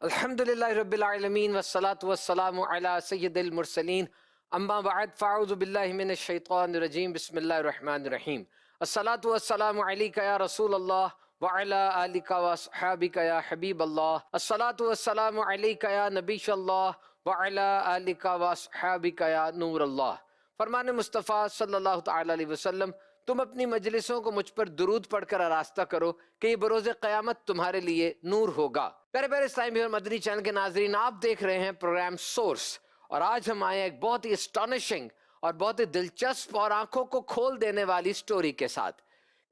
الحمدللہ رب العالمین والصلاة والسلام علی سید المرسلین اما بعد فاعوذ باللہ من الشیطان الرجیم بسم اللہ الرحمن الرحیم الصلاة والسلام علیک یا رسول اللہ وعلی آلک واصحابک یا حبیب اللہ الصلاة والسلام علیک یا نبی اللہ وعلی آلک واصحابک یا نور اللہ۔ فرمان مصطفیٰ صلی اللہ تعالی علیہ وسلم، تم اپنی مجلسوں کو مجھ پر درود پڑھ کر آراستہ کرو کہ یہ بروز قیامت تمہارے لیے نور ہوگا۔ پیارے اسلامی اور مدنی چینل کے ناظرین، آپ دیکھ رہے ہیں پروگرام سورس، اور آج ہم آئے ایک بہت ہی اسٹانشنگ اور بہت ہی دلچسپ اور آنکھوں کو کھول دینے والی سٹوری کے ساتھ۔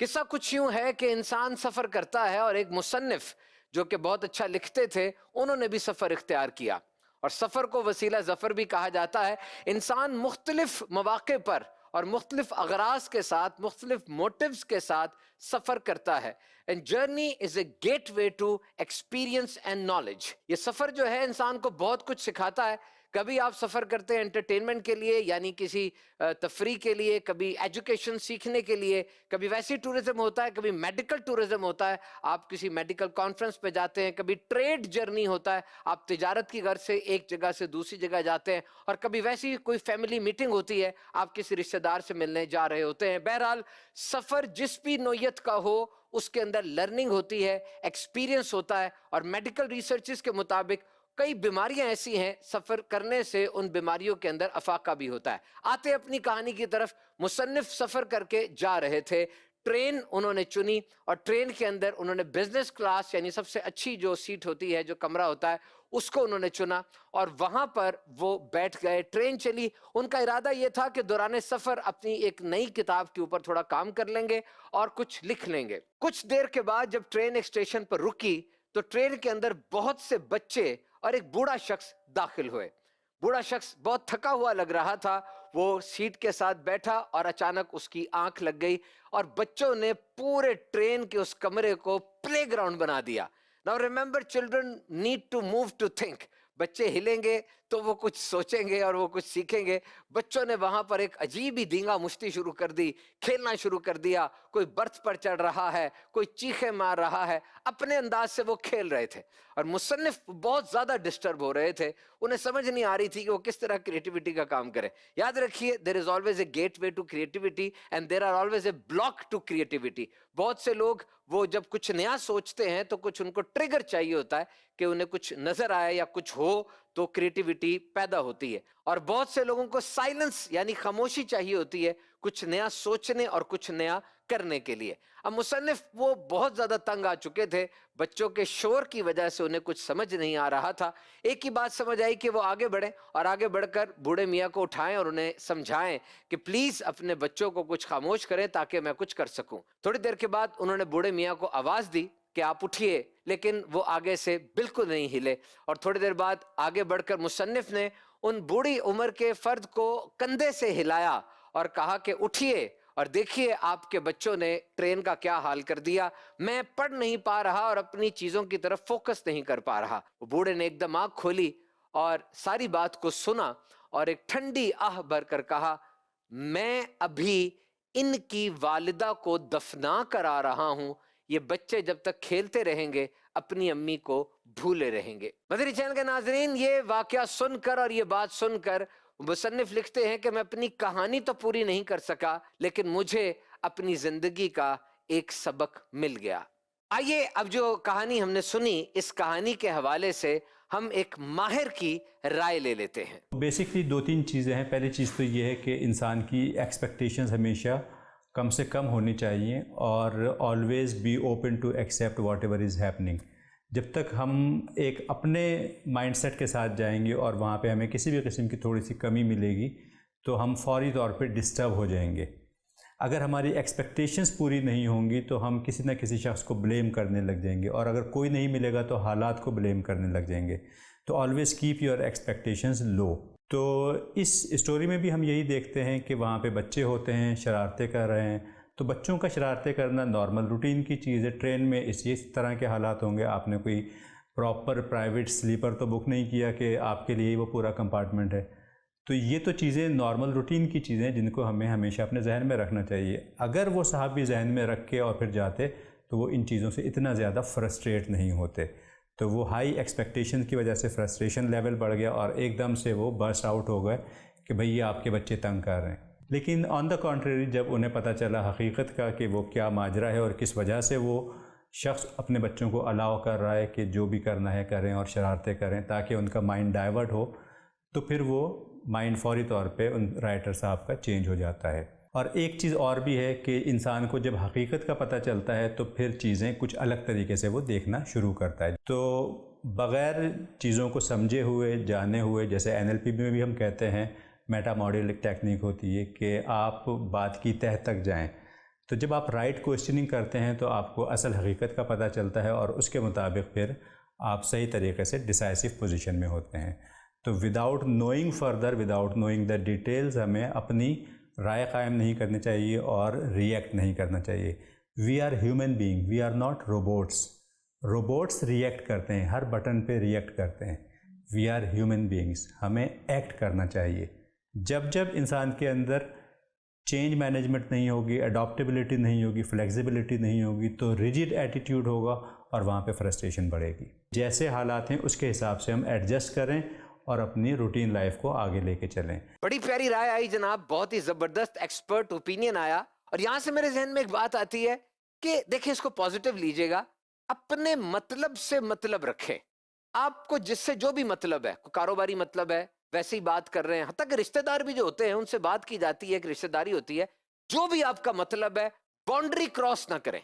قصہ کچھ یوں ہے کہ انسان سفر کرتا ہے، اور ایک مصنف جو کہ بہت اچھا لکھتے تھے، انہوں نے بھی سفر اختیار کیا، اور سفر کو وسیلہ ظفر بھی کہا جاتا ہے۔ انسان مختلف مواقع پر اور مختلف اغراض کے ساتھ، مختلف موٹیوز کے ساتھ سفر کرتا ہے۔ And journey is a gateway to experience and knowledge۔ یہ سفر جو ہے انسان کو بہت کچھ سکھاتا ہے۔ کبھی آپ سفر کرتے ہیں انٹرٹینمنٹ کے لیے، یعنی کسی تفریح کے لیے، کبھی ایجوکیشن سیکھنے کے لیے، کبھی ویسی ٹورزم ہوتا ہے، کبھی میڈیکل ٹورزم ہوتا ہے، آپ کسی میڈیکل کانفرنس پہ جاتے ہیں، کبھی ٹریڈ جرنی ہوتا ہے، آپ تجارت کی غرض سے ایک جگہ سے دوسری جگہ جاتے ہیں، اور کبھی ویسی کوئی فیملی میٹنگ ہوتی ہے، آپ کسی رشتہ دار سے ملنے جا رہے ہوتے ہیں۔ بہرحال سفر جس بھی نوعیت کا ہو، اس کے اندر لرننگ ہوتی ہے، ایکسپیرینس ہوتا ہے، اور میڈیکل ریسرچز کے مطابق کئی بیماریاں ایسی ہیں سفر کرنے سے ان بیماریوں کے اندر افاقہ بھی ہوتا ہے۔ آتے اپنی کہانی کی طرف، مصنف سفر کر کے جا رہے تھے، ٹرین انہوں نے چنی، اور ٹرین کے اندر انہوں نے بزنس کلاس، یعنی سب سے اچھی جو سیٹ ہوتی ہے، جو کمرہ ہوتا ہے، اس کو انہوں نے چنا، اور وہاں پر وہ بیٹھ گئے۔ ٹرین چلی، ان کا ارادہ یہ تھا کہ دوران سفر اپنی ایک نئی کتاب کے اوپر تھوڑا کام کر لیں گے اور کچھ لکھ لیں گے۔ کچھ دیر کے بعد جب ٹرین ایک اسٹیشن پر رکی تو ٹرین کے اندر بہت سے بچے اور ایک بوڑھا شخص داخل ہوئے۔ بوڑھا شخص بہت تھکا ہوا لگ رہا تھا، وہ سیٹ کے ساتھ بیٹھا، اور اچانک اس کی آنکھ لگ گئی، اور بچوں نے پورے ٹرین کے اس کمرے کو پلے گراؤنڈ بنا دیا۔ Now remember, children need to move to think۔ بچے ہلیں گے تو وہ کچھ سوچیں گے اور وہ کچھ سیکھیں گے۔ بچوں نے وہاں پر ایک عجیب ہی دینگا مشتی شروع کر دی، کھیلنا شروع کر دیا، کوئی برتھ پر چڑھ رہا ہے، کوئی چیخیں مار رہا ہے، اپنے انداز سے وہ کھیل رہے تھے، اور مصنف بہت زیادہ ڈسٹرب ہو رہے تھے۔ انہیں سمجھ نہیں آ رہی تھی کہ وہ کس طرح کریٹیوٹی کا کام کریں۔ یاد رکھیے، there is always a gateway to creativity and there are always a block to creativity۔ بہت سے لوگ وہ جب کچھ نیا سوچتے ہیں تو کچھ ان کو ٹریگر چاہیے ہوتا ہے کہ انہیں کچھ نظر آئے یا کچھ ہو تو کریٹیوٹی پیدا ہوتی ہے، اور بہت سے لوگوں کو سائلنس یعنی خاموشی چاہیے ہوتی ہے کچھ نیا سوچنے اور کچھ نیا کرنے کے لیے۔ اب مصنف وہ بہت زیادہ تنگ آ چکے تھے، بچوں کے شور کی وجہ سے انہیں کچھ سمجھ نہیں آ رہا تھا۔ ایک ہی بات سمجھ آئی کہ وہ آگے بڑھیں، اور آگے بڑھ کر بوڑھے میاں کو اٹھائیں اور انہیں سمجھائیں کہ پلیز اپنے بچوں کو کچھ خاموش کریں تاکہ میں کچھ کر سکوں۔ تھوڑی دیر کے بعد انہوں نے بوڑھے میاں کو آواز دی کہ آپ اٹھیے، لیکن وہ آگے سے بالکل نہیں ہلے، اور تھوڑی دیر بعد آگے بڑھ کر مصنف نے ان بوڑھی عمر کے فرد کو کندھے سے ہلایا اور کہا کہ اٹھیے اور دیکھیے آپ کے بچوں نے ٹرین کا کیا حال کر دیا، میں پڑھ نہیں پا رہا اور اپنی چیزوں کی طرف فوکس نہیں کر پا رہا۔ وہ بوڑھے نے ایک دم آنکھ کھولی اور ساری بات کو سنا، اور ایک ٹھنڈی آہ بھر کر کہا، میں ابھی ان کی والدہ کو دفنا کر آ رہا ہوں، یہ بچے جب تک کھیلتے رہیں گے اپنی امی کو بھولے رہیں گے۔ مدنی چینل کے ناظرین، یہ واقعہ سن کر اور یہ بات سن کر مصنف لکھتے ہیں کہ میں اپنی کہانی تو پوری نہیں کر سکا، لیکن مجھے اپنی زندگی کا ایک سبق مل گیا۔ آئیے اب جو کہانی ہم نے سنی، اس کہانی کے حوالے سے ہم ایک ماہر کی رائے لے لیتے ہیں۔ بیسکلی دو تین چیزیں ہیں۔ پہلی چیز تو یہ ہے کہ انسان کی ایکسپیکٹیشنز ہمیشہ کم سے کم ہونی چاہیے، اور always be open to accept whatever is happening. جب تک ہم ایک اپنے مائنڈ سیٹ کے ساتھ جائیں گے اور وہاں پہ ہمیں کسی بھی قسم کی تھوڑی سی کمی ملے گی تو ہم فوری طور پہ ڈسٹرب ہو جائیں گے۔ اگر ہماری ایکسپیکٹیشنز پوری نہیں ہوں گی تو ہم کسی نہ کسی شخص کو بلیم کرنے لگ جائیں گے، اور اگر کوئی نہیں ملے گا تو حالات کو بلیم کرنے لگ جائیں گے۔ تو آلویز کیپ یور ایکسپیکٹیشنز لو۔ تو اس اسٹوری میں بھی ہم یہی دیکھتے ہیں کہ وہاں پہ بچے ہوتے ہیں، شرارتیں کر رہے ہیں، تو بچوں کا شرارتیں کرنا نارمل روٹین کی چیز ہے۔ ٹرین میں اس طرح کے حالات ہوں گے، آپ نے کوئی پراپر پرائیویٹ سلیپر تو بک نہیں کیا کہ آپ کے لیے وہ پورا کمپارٹمنٹ ہے۔ تو یہ تو چیزیں نارمل روٹین کی چیزیں جن کو ہمیں ہمیشہ اپنے ذہن میں رکھنا چاہیے۔ اگر وہ صحابی ذہن میں رکھ کے اور پھر جاتے تو وہ ان چیزوں سے اتنا زیادہ فرسٹریٹ نہیں ہوتے۔ تو وہ ہائی ایکسپیکٹیشن کی وجہ سے فرسٹریشن لیول بڑھ گیا اور ایک دم سے وہ برسٹ آؤٹ ہو گئے کہ بھئی یہ آپ کے بچے تنگ کر رہے ہیں. لیکن آن دا کانٹریری جب انہیں پتہ چلا حقیقت کا کہ وہ کیا ماجرا ہے اور کس وجہ سے وہ شخص اپنے بچوں کو الاؤ کر رہا ہے کہ جو بھی کرنا ہے کریں اور شرارتیں کریں تاکہ ان کا مائنڈ ڈائیورٹ ہو، تو پھر وہ مائنڈ فوری طور پہ ان رائٹر صاحب کا چینج ہو جاتا ہے. اور ایک چیز اور بھی ہے کہ انسان کو جب حقیقت کا پتہ چلتا ہے تو پھر چیزیں کچھ الگ طریقے سے وہ دیکھنا شروع کرتا ہے. تو بغیر چیزوں کو سمجھے ہوئے جانے ہوئے، جیسے NLP میں بھی ہم کہتے ہیں میٹا ماڈل ایک ٹیکنیک ہوتی ہے کہ آپ بات کی تہہ تک جائیں. تو جب آپ رائٹ کوشچننگ کرتے ہیں تو آپ کو اصل حقیقت کا پتہ چلتا ہے اور اس کے مطابق پھر آپ صحیح طریقے سے ڈیسائسو پوزیشن میں ہوتے ہیں. تو without knowing further, without knowing the details, ہمیں اپنی رائے قائم نہیں کرنی چاہیے اور ریئیکٹ نہیں کرنا چاہیے. We are human being, we are not robots. Robots react کرتے ہیں، ہر بٹن پہ ریئیکٹ کرتے ہیں. وی آر ہیومن بینگس، ہمیں ایکٹ کرنا چاہیے. جب انسان کے اندر چینج مینجمنٹ نہیں ہوگی، اڈاپٹیبلٹی نہیں ہوگی، فلیکسیبلٹی نہیں ہوگی، تو ریجڈ ایٹیٹیوڈ ہوگا اور وہاں پہ فرسٹریشن بڑھے گی. جیسے حالات ہیں اس کے حساب سے ہم ایڈجسٹ کریں اور اپنی روٹین لائف کو آگے لے کے چلیں. بڑی پیاری رائے آئی جناب، بہت ہی زبردست ایکسپرٹ اوپینین آیا. اور یہاں سے میرے ذہن میں ایک بات آتی ہے کہ دیکھیں، اس کو پازیٹیو لیجئے گا، اپنے مطلب سے مطلب رکھیں. آپ کو جس سے جو بھی مطلب ہے، کاروباری مطلب ہے، ویسے ہی بات کر رہے ہیں، حتیٰ کہ رشتہ دار بھی جو ہوتے ہیں ان سے بات کی جاتی ہے، ایک رشتہ داری ہوتی ہے. جو بھی آپ کا مطلب ہے، باؤنڈری کراس نہ کریں.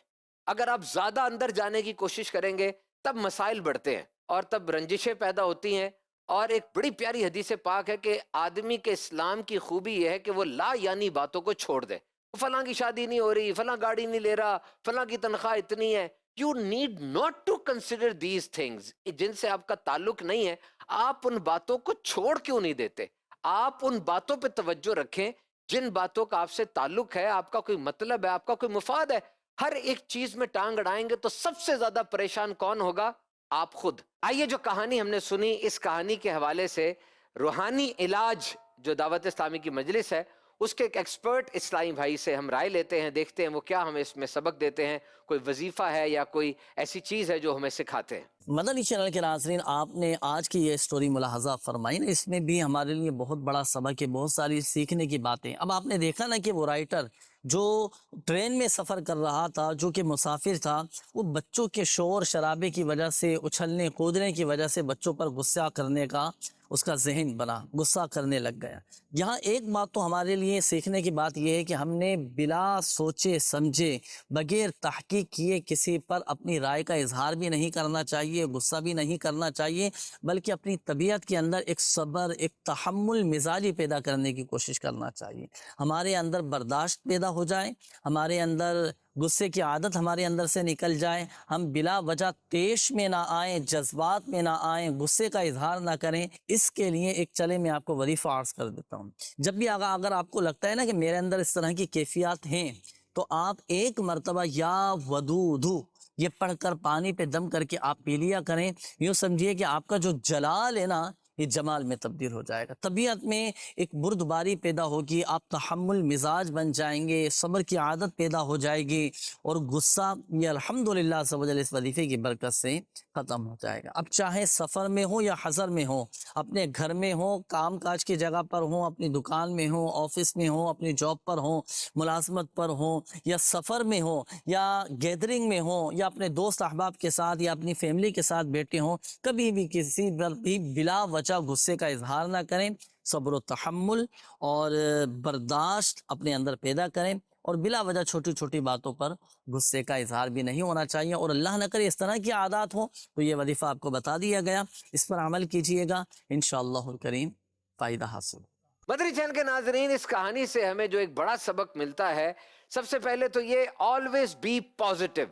اگر آپ زیادہ اندر جانے کی کوشش کریں گے تب مسائل بڑھتے ہیں اور تب رنجشیں پیدا ہوتی ہیں. اور ایک بڑی پیاری حدیث پاک ہے کہ آدمی کے اسلام کی خوبی یہ ہے کہ وہ لا یعنی باتوں کو چھوڑ دے. فلاں کی شادی نہیں ہو رہی، فلاں گاڑی نہیں لے رہا، فلاں کی تنخواہ اتنی ہے. You need not to consider these things. جن سے آپ کا تعلق نہیں ہے، آپ ان باتوں کو چھوڑ کیوں نہیں دیتے؟ آپ ان باتوں پہ توجہ رکھیں جن باتوں کا آپ سے تعلق ہے، آپ کا کوئی مطلب ہے، آپ کا کوئی مفاد ہے. ہر ایک چیز میں ٹانگ اڑائیں گے تو سب سے زیادہ پریشان کون ہوگا؟ آپ خود. آئیے جو کہانی ہم نے سنی، اس کہانی کے حوالے سے روحانی علاج جو دعوت اسلامی کی مجلس ہے اس کے ایک ایکسپرٹ اسلامی بھائی سے ہم رائے لیتے ہیں، دیکھتے ہیں وہ کیا ہمیں اس میں سبق دیتے ہیں. کوئی وظیفہ ہے یا کوئی ایسی چیز ہے جو ہمیں سکھاتے ہیں. مدنی چینل کے ناظرین، آپ نے آج کی یہ سٹوری ملاحظہ فرمائی نا، اس میں بھی ہمارے لیے بہت بڑا سبق ہے، بہت ساری سیکھنے کی باتیں. اب آپ نے دیکھا نا کہ وہ رائٹر جو ٹرین میں سفر کر رہا تھا، جو کہ مسافر تھا، وہ بچوں کے شور شرابے کی وجہ سے، اچھلنے کودنے کی وجہ سے بچوں پر غصہ کرنے کا اس کا ذہن بنا، غصہ کرنے لگ گیا. یہاں ایک بات تو ہمارے لیے سیکھنے کی بات یہ ہے کہ ہم نے بلا سوچے سمجھے، بغیر تحقیق کیے کسی پر اپنی رائے کا اظہار بھی نہیں کرنا چاہیے، غصہ بھی نہیں کرنا چاہیے، بلکہ اپنی طبیعت کے اندر ایک صبر، ایک تحمل مزاجی پیدا کرنے کی کوشش کرنا چاہیے. ہمارے اندر برداشت پیدا ہو جائے، ہمارے اندر غصے کی عادت ہمارے اندر سے نکل جائے، ہم بلا وجہ طیش میں نہ آئیں، جذبات میں نہ آئیں، غصے کا اظہار نہ کریں. اس کے لیے ایک چلے میں آپ کو وظیفہ عرض کر دیتا ہوں. جب بھی اگر آپ کو لگتا ہے نا کہ میرے اندر اس طرح کی کیفیات ہیں، تو آپ ایک مرتبہ یا ودودو یہ پڑھ کر پانی پہ دم کر کے آپ پی لیا کریں. یوں سمجھیے کہ آپ کا جو جلال ہے نا، یہ جمال میں تبدیل ہو جائے گا. طبیعت میں ایک بردباری پیدا ہوگی، آپ تحمل مزاج بن جائیں گے، صبر کی عادت پیدا ہو جائے گی، اور غصہ یہ الحمدللہ سب اس وظیفے کی برکت سے ختم ہو جائے گا. اب چاہے سفر میں ہو یا حضر میں ہو، اپنے گھر میں ہو، کام کاج کی جگہ پر ہو، اپنی دکان میں ہو، آفس میں ہو، اپنی جاب پر ہو، ملازمت پر ہو، یا سفر میں ہو، یا گیدرنگ میں ہو، یا اپنے دوست احباب کے ساتھ یا اپنی فیملی کے ساتھ بیٹھے ہوں، کبھی بھی کسی پر بھی بلا وجہ غصے کا اظہار نہ کریں. صبر و تحمل اور برداشت اپنے اندر پیدا کریں، اور بلا وجہ چھوٹی چھوٹی باتوں پر غصے کا اظہار بھی نہیں ہونا چاہیے. اور اللہ نہ کرے اس طرح کی عادات ہوں تو یہ وظیفہ آپ کو بتا دیا گیا، اس پر عمل کیجئے گا، انشاءاللہ الکریم فائدہ حاصل. مدنی چینل کے ناظرین، اس کہانی سے ہمیں جو ایک بڑا سبق ملتا ہے، سب سے پہلے تو یہ آلویز بی پازیٹیو.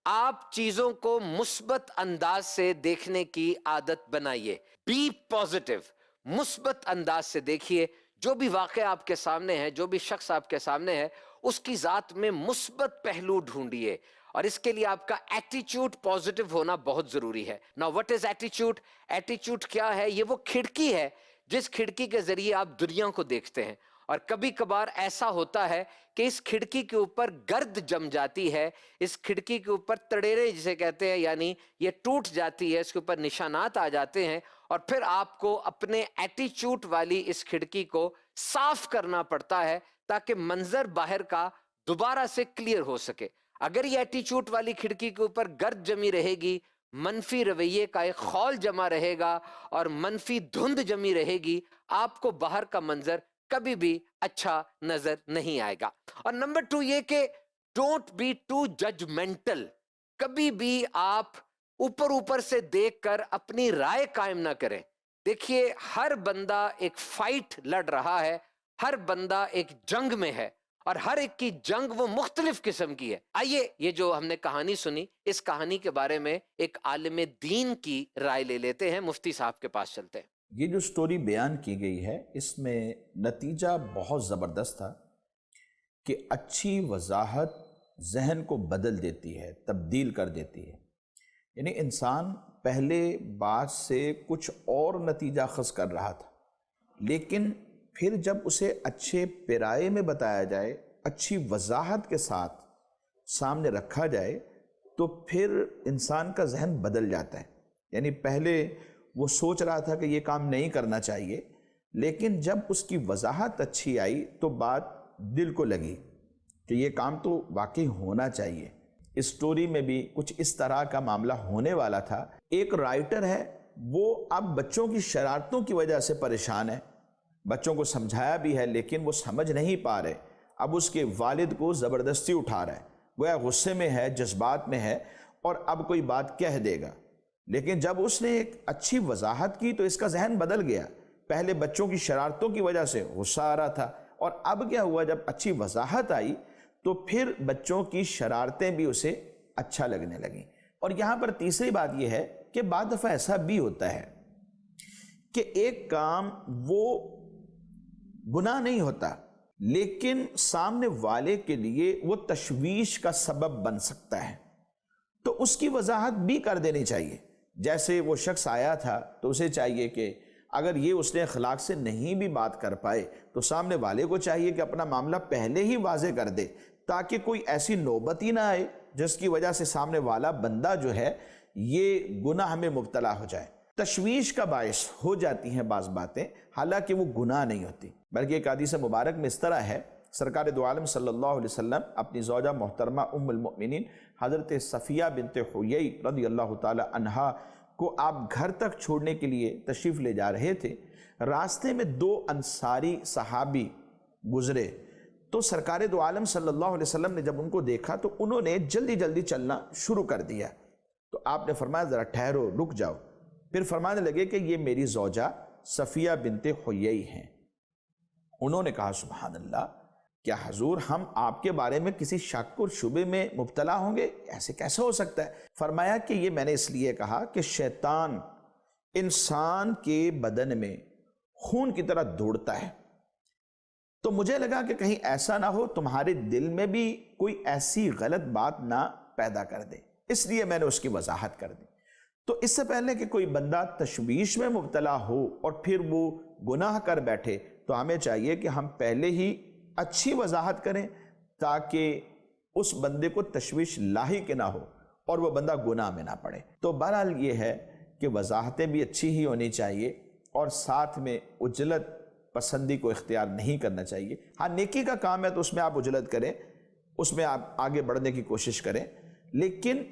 آپ چیزوں کو مثبت انداز سے دیکھنے کی عادت بنائیے. بی پازیٹیو، مثبت انداز سے دیکھیے. جو بھی واقعہ آپ کے سامنے ہے، جو بھی شخص آپ کے سامنے ہے، اس کی ذات میں مثبت پہلو ڈھونڈیے. اور اس کے لیے آپ کا ایٹیچیوڈ پازیٹیو ہونا بہت ضروری ہے. Now what is attitude؟ ایٹیچیوڈ کیا ہے؟ یہ وہ کھڑکی ہے جس کھڑکی کے ذریعے آپ دنیا کو دیکھتے ہیں. اور کبھی کبھار ایسا ہوتا ہے کہ اس کھڑکی کے اوپر گرد جم جاتی ہے، اس کھڑکی کے اوپر تڑیرے جسے کہتے ہیں، یعنی یہ ٹوٹ جاتی ہے، اس کے اوپر نشانات آ جاتے ہیں، اور پھر آپ کو اپنے ایٹیچیوڈ والی اس کھڑکی کو صاف کرنا پڑتا ہے تاکہ منظر باہر کا دوبارہ سے کلیئر ہو سکے۔ اگر یہ ایٹیچیوڈ والی کھڑکی کے اوپر گرد جمی رہے گی، منفی رویے کا ایک خول جمع رہے گا اور منفی دھند جمی رہے گی، آپ کو باہر کا منظر کبھی بھی اچھا نظر نہیں آئے گا۔ اور نمبر 2 یہ کہ ڈونٹ بی ٹو ججمنٹل، کبھی بھی آپ اوپر سے دیکھ کر اپنی رائے قائم نہ کریں۔ دیکھیے، ہر بندہ ایک فائٹ لڑ رہا ہے، ہر بندہ ایک جنگ میں ہے، اور ہر ایک کی جنگ وہ مختلف قسم کی ہے۔ آئیے یہ جو ہم نے کہانی سنی، اس کہانی کے بارے میں ایک عالم دین کی رائے لے لیتے ہیں، مفتی صاحب کے پاس چلتے ہیں۔ یہ جو سٹوری بیان کی گئی ہے، اس میں نتیجہ بہت زبردست تھا کہ اچھی وضاحت ذہن کو بدل دیتی ہے، تبدیل کر دیتی ہے۔ یعنی انسان پہلے بات سے کچھ اور نتیجہ اخذ کر رہا تھا، لیکن پھر جب اسے اچھے پیرائے میں بتایا جائے، اچھی وضاحت کے ساتھ سامنے رکھا جائے، تو پھر انسان کا ذہن بدل جاتا ہے۔ یعنی پہلے وہ سوچ رہا تھا کہ یہ کام نہیں کرنا چاہیے، لیکن جب اس کی وضاحت اچھی آئی تو بات دل کو لگی کہ یہ کام تو واقعی ہونا چاہیے۔ اس سٹوری میں بھی کچھ اس طرح کا معاملہ ہونے والا تھا۔ ایک رائٹر ہے، وہ اب بچوں کی شرارتوں کی وجہ سے پریشان ہے، بچوں کو سمجھایا بھی ہے لیکن وہ سمجھ نہیں پا رہے۔ اب اس کے والد کو زبردستی اٹھا رہا ہے، گویا غصے میں ہے، جذبات میں ہے، اور اب کوئی بات کہہ دے گا۔ لیکن جب اس نے ایک اچھی وضاحت کی تو اس کا ذہن بدل گیا۔ پہلے بچوں کی شرارتوں کی وجہ سے غصہ آ رہا تھا، اور اب کیا ہوا، جب اچھی وضاحت آئی تو پھر بچوں کی شرارتیں بھی اسے اچھا لگنے لگیں۔ اور یہاں پر تیسری بات یہ ہے کہ بعض دفعہ ایسا بھی ہوتا ہے کہ ایک کام وہ گناہ نہیں ہوتا، لیکن سامنے والے کے لیے وہ تشویش کا سبب بن سکتا ہے، تو اس کی وضاحت بھی کر دینی چاہیے۔ جیسے وہ شخص آیا تھا تو اسے چاہیے کہ اگر یہ اس نے اخلاق سے نہیں بھی بات کر پائے تو سامنے والے کو چاہیے کہ اپنا معاملہ پہلے ہی واضح کر دے، تاکہ کوئی ایسی نوبت ہی نہ آئے جس کی وجہ سے سامنے والا بندہ جو ہے یہ گناہ میں مبتلا ہو جائے۔ تشویش کا باعث ہو جاتی ہیں بعض باتیں، حالانکہ وہ گناہ نہیں ہوتی، بلکہ ایک حدیث مبارک میں اس طرح ہے، سرکار دو عالم صلی اللہ علیہ وسلم اپنی زوجہ محترمہ ام المؤمنین حضرت صفیہ بنت حیی رضی اللہ تعالی عنہا کو آپ گھر تک چھوڑنے کے لیے تشریف لے جا رہے تھے۔ راستے میں 2 انصاری صحابی گزرے، تو سرکار دو عالم صلی اللہ علیہ وسلم نے جب ان کو دیکھا تو انہوں نے جلدی جلدی چلنا شروع کر دیا۔ تو آپ نے فرمایا ذرا ٹھہرو، رک جاؤ۔ پھر فرمانے لگے کہ یہ میری زوجہ صفیہ بنت حیی ہیں۔ انہوں نے کہا سبحان اللہ، کیا حضور ہم آپ کے بارے میں کسی شک اور شبے میں مبتلا ہوں گے؟ ایسے کیسے ہو سکتا ہے؟ فرمایا کہ یہ میں نے اس لیے کہا کہ شیطان انسان کے بدن میں خون کی طرح دوڑتا ہے، تو مجھے لگا کہ کہیں ایسا نہ ہو تمہارے دل میں بھی کوئی ایسی غلط بات نہ پیدا کر دے، اس لیے میں نے اس کی وضاحت کر دی۔ تو اس سے پہلے کہ کوئی بندہ تشویش میں مبتلا ہو اور پھر وہ گناہ کر بیٹھے، تو ہمیں چاہیے کہ ہم پہلے ہی اچھی وضاحت کریں تاکہ اس بندے کو تشویش لاحق نہ ہو اور وہ بندہ گناہ میں نہ پڑے۔ تو بہرحال یہ ہے کہ وضاحتیں بھی اچھی ہی ہونی چاہیے، اور ساتھ میں عجلت پسندی کو اختیار نہیں کرنا چاہیے۔ ہاں، نیکی کا کام ہے تو اس میں آپ عجلت کریں، اس میں آپ آگے بڑھنے کی کوشش کریں، لیکن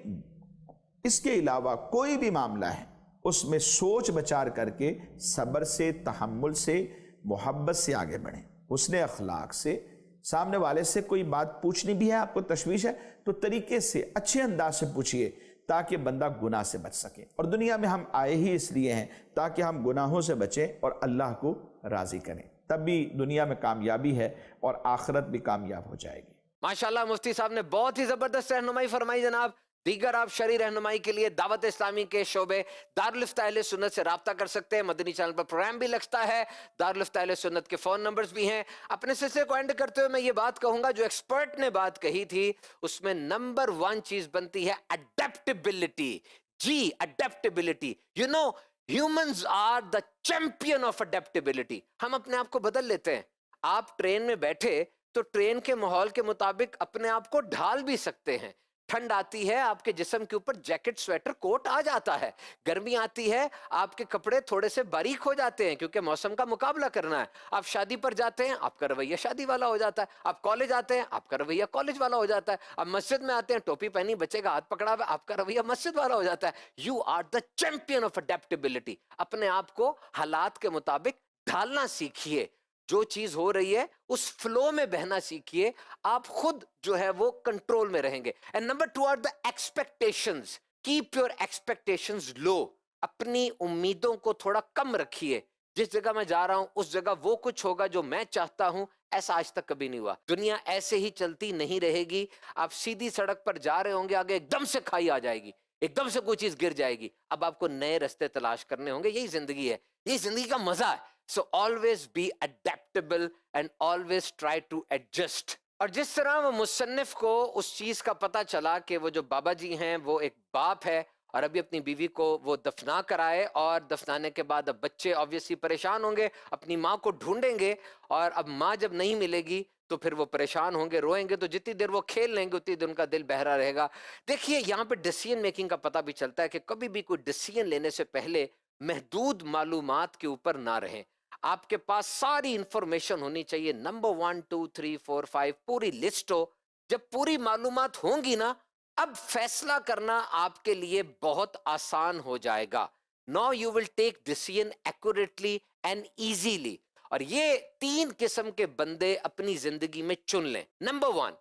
اس کے علاوہ کوئی بھی معاملہ ہے اس میں سوچ بچار کر کے صبر سے، تحمل سے، محبت سے آگے بڑھیں، حسن اخلاق سے۔ سامنے والے سے کوئی بات پوچھنی بھی ہے، آپ کو تشویش ہے، تو طریقے سے اچھے انداز سے پوچھئے تاکہ بندہ گناہ سے بچ سکے۔ اور دنیا میں ہم آئے ہی اس لیے ہیں تاکہ ہم گناہوں سے بچیں اور اللہ کو راضی کریں، تب بھی دنیا میں کامیابی ہے اور آخرت بھی کامیاب ہو جائے گی۔ ماشاءاللہ مفتی صاحب نے بہت ہی زبردست رہنمائی فرمائی جناب۔ دیگر آپ شرعی رہنمائی کے لیے دعوت اسلامی کے شعبے دارالفتہ اہل سنت سے رابطہ کر سکتے ہیں۔ مدنی چینل پر پروگرام بھی لگتا ہے، دارالفتہ اہل سنت کے فون نمبرز بھی ہیں۔ اپنے سلسلے کو اینڈ کرتے ہوئے میں یہ بات کہوں گا، جو ایکسپرٹ نے بات کہی تھی اس میں نمبر 1 چیز بنتی ہے اڈیپٹیبلٹی۔ جی، adaptability. You know, humans are the champion of adaptability. ہم اپنے آپ کو بدل لیتے ہیں، آپ ٹرین میں بیٹھے تو ٹرین کے ماحول کے مطابق اپنے آپ کو ڈھال بھی سکتے ہیں. ٹھنڈ آتی ہے آپ کے جسم کے اوپر جیکٹ سویٹر کوٹ آ جاتا ہے, گرمی آتی ہے آپ کے کپڑے تھوڑے سے باریک ہو جاتے ہیں کیونکہ موسم کا مقابلہ کرنا ہے. آپ شادی پر جاتے ہیں آپ کا رویہ شادی والا ہو جاتا ہے, آپ کالج آتے ہیں آپ کا رویہ کالج والا ہو جاتا ہے, آپ مسجد میں آتے ہیں ٹوپی پہنی بچے کا ہاتھ پکڑا ہوا آپ کا رویہ مسجد والا ہو جاتا ہے. You are the champion of adaptability. اپنے آپ کو حالات کے مطابق ڈھالنا سیکھیے, جو چیز ہو رہی ہے اس فلو میں بہنا سیکھیے, آپ خود جو ہے وہ کنٹرول میں رہیں گے. And number 2 are the expectations. Keep your expectations low. اپنی امیدوں کو تھوڑا کم رکھیے. جس جگہ میں جا رہا ہوں اس جگہ وہ کچھ ہوگا جو میں چاہتا ہوں, ایسا آج تک کبھی نہیں ہوا. دنیا ایسے ہی چلتی نہیں رہے گی. آپ سیدھی سڑک پر جا رہے ہوں گے, آگے ایک دم سے کھائی آ جائے گی, ایک دم سے کوئی چیز گر جائے گی, اب آپ کو نئے رستے تلاش کرنے ہوں گے. یہی زندگی ہے, یہی زندگی کا مزہ ہے. So always be adaptable and always try to adjust. اور جس طرح وہ مصنف کو اس چیز کا پتا چلا کہ وہ جو بابا جی ہیں وہ ایک باپ ہے اور ابھی اپنی بیوی کو وہ دفنا کر آئے, اور دفنانے کے بعد اب بچے obviously پریشان ہوں گے, اپنی ماں کو ڈھونڈیں گے, اور اب ماں جب نہیں ملے گی تو پھر وہ پریشان ہوں گے, روئیں گے, تو جتنی دیر وہ کھیل لیں گے اتنی دیر ان کا دل بہرا رہے گا. دیکھیے یہاں پہ ڈیسیژن میکنگ کا پتہ بھی چلتا ہے کہ کبھی بھی کوئی ڈیسیژن لینے سے پہلے محدود معلومات کے اوپر نہ رہیں. آپ کے پاس ساری انفارمیشن ہونی چاہیے, نمبر 1 2 3 4 5 پوری لسٹ ہو. جب پوری معلومات ہوں گی نا, اب فیصلہ کرنا آپ کے لیے بہت آسان ہو جائے گا. Now you will take decision accurately and easily. اور یہ 3 قسم کے بندے اپنی زندگی میں چن لیں. نمبر 1,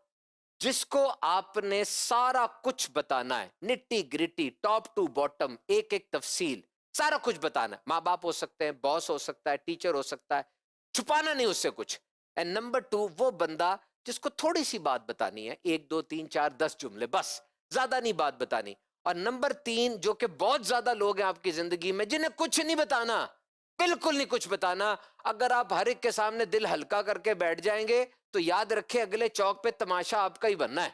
جس کو آپ نے سارا کچھ بتانا ہے, نٹی گریٹی, ٹاپ ٹو باٹم, ایک ایک تفصیل, سارا کچھ بتانا ہے. ماں باپ ہو سکتے ہیں, باس ہو سکتا ہے, ٹیچر ہو سکتا ہے, چھپانا نہیں اس سے کچھ. اینڈ نمبر 2, وہ بندہ جس کو تھوڑی سی بات بتانی ہے, 1 2 3 4 10 جملے بس, زیادہ نہیں بات بتانی. اور نمبر 3, جو کہ بہت زیادہ لوگ ہیں آپ کی زندگی میں جنہیں کچھ نہیں بتانا, بالکل نہیں کچھ بتانا. اگر آپ ہر ایک کے سامنے دل ہلکا کر کے بیٹھ جائیں گے تو یاد رکھیں اگلے چوک پہ تماشا آپ کا ہی بننا ہے,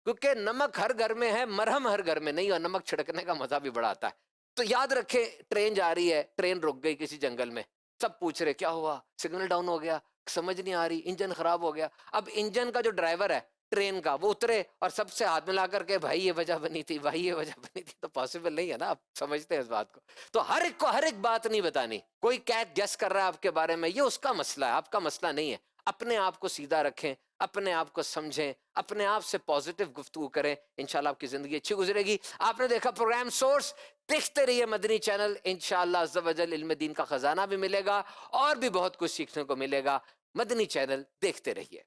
کیونکہ نمک ہر گھر میں ہے, مرہم ہر گھر میں نہیں, اور نمک چھڑکنے کا مزہ بھی بڑا آتا ہے. تو یاد رکھیں, ٹرین جا رہی ہے, ٹرین رک گئی کسی جنگل میں, سب پوچھ رہے کیا ہوا, سگنل ڈاؤن ہو گیا, سمجھ نہیں آ رہی, انجن خراب ہو گیا. اب انجن کا جو ڈرائیور ہے ٹرین کا, وہ اترے اور سب سے ہاتھ ملا کر کے بھائی یہ وجہ بنی تھی, بھائی یہ وجہ بنی تھی, تو پاسبل نہیں ہے نا, آپ سمجھتے ہیں اس بات کو. تو ہر ایک کو ہر ایک بات نہیں بتانی. کوئی کیا گیس کر رہا ہے آپ کے بارے میں, یہ اس کا مسئلہ ہے, آپ کا مسئلہ نہیں ہے. اپنے آپ کو سیدھا رکھیں, اپنے آپ کو سمجھیں, اپنے آپ سے پازیٹیو گفتگو کریں, انشاءاللہ آپ کی زندگی اچھی گزرے گی. آپ نے دیکھا پروگرام سورس, دیکھتے رہیے مدنی چینل, انشاءاللہ عز و جل علم دین کا خزانہ بھی ملے گا اور بھی بہت کچھ سیکھنے کو ملے گا. مدنی چینل دیکھتے رہیے.